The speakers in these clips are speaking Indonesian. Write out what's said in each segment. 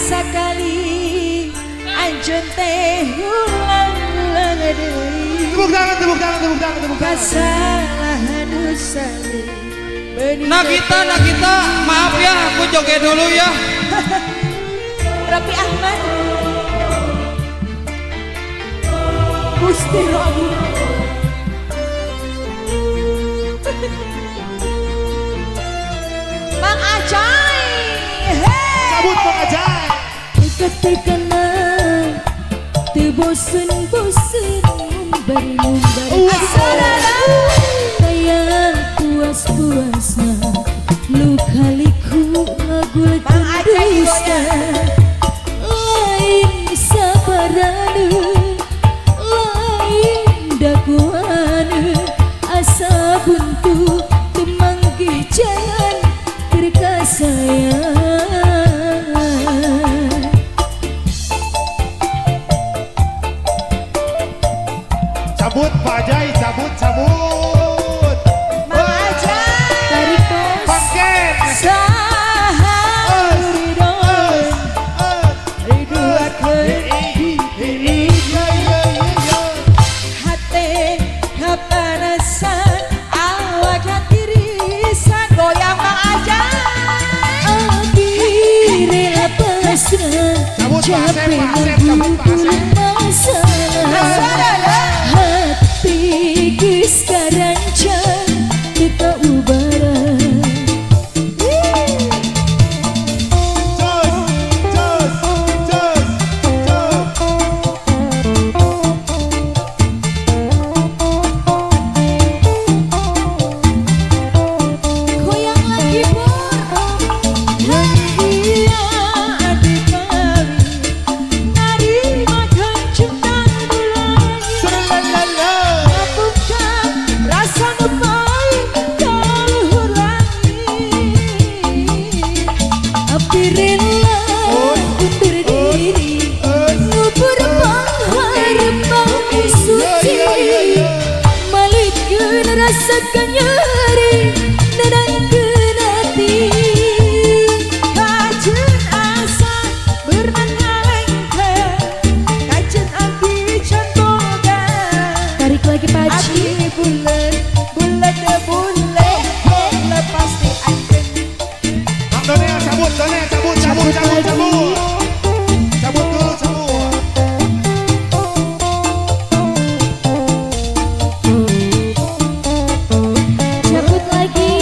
sakali anjeun teh ulang-ulang deui. Tepuk tangan, tepuk tangan, tepuk tangan, tepuk tangan. Kasalahan usali. Nagita, maaf ya, aku joget dulu ya. Raffi Ahmad, Gusti Robi. Mang Ajay, hey. Sabut Mang Ajay. Ketekana teu bosen-bosen mumbar-mumbar Asarara kayak puas-puasna lu kaliku ngagul Mang Ajay dusta lain sabarana lain daguana asa buntu temanggih jalan terkasayang. Cabut Pak Ajay, cabut, cabut. Mang Ajay, Tarik pos Pangken. saha ridon riduakeun hate kapanasan awak hatirisan goyang Mang Ajay. Abi rela pasrah Cabut Pak Asep, capek Pak Asep, cabut Pak Asep. masalah Asarara hati geus karancang teu ubaran. goyang lagi Pur. Iya adik kami nari makan centang bulan. Bukan rasa ngepai kaluhur langit. Abi rela undur diri ngubur pangharepang suci malikeun rasakan nyeri nenangkeun hati. Kajen asa bernangalengke kajen abdi contohkan Tarik lagi paci abdi bulet lepas di angin. Mang Donel, cabut, Donel, cabut, cabut, cabut, cabut. Cabut dulu, cabut. cabut lagi.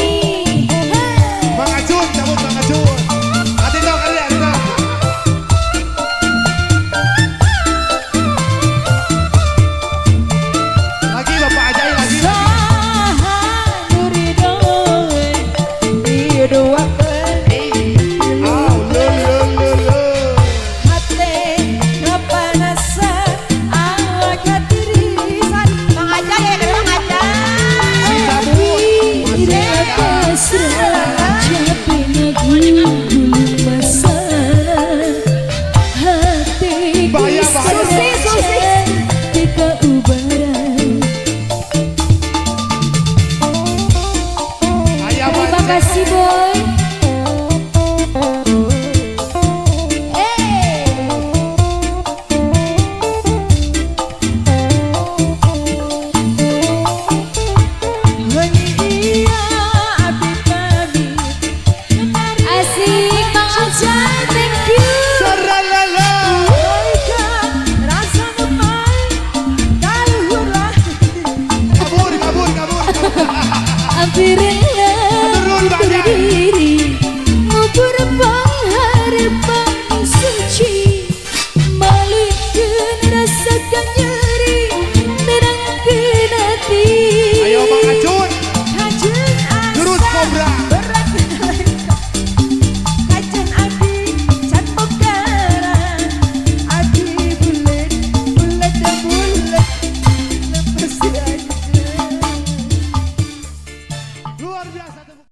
Mang Ajun, cabut, Mang Ajun. Hati dong kalian, dong. Lagi Bapak Ajay, lagi. Saha nuridon diduakeun Au, hate kapanasan awak hatirisan. Mang Ajay ya kan Mang Ajay. Cabut. Rela pasrah capek ngagulung masalah hati Bahaya, geus bahaya. karancang teu kaubaran. Ayam Terima Ajay. kasih boy.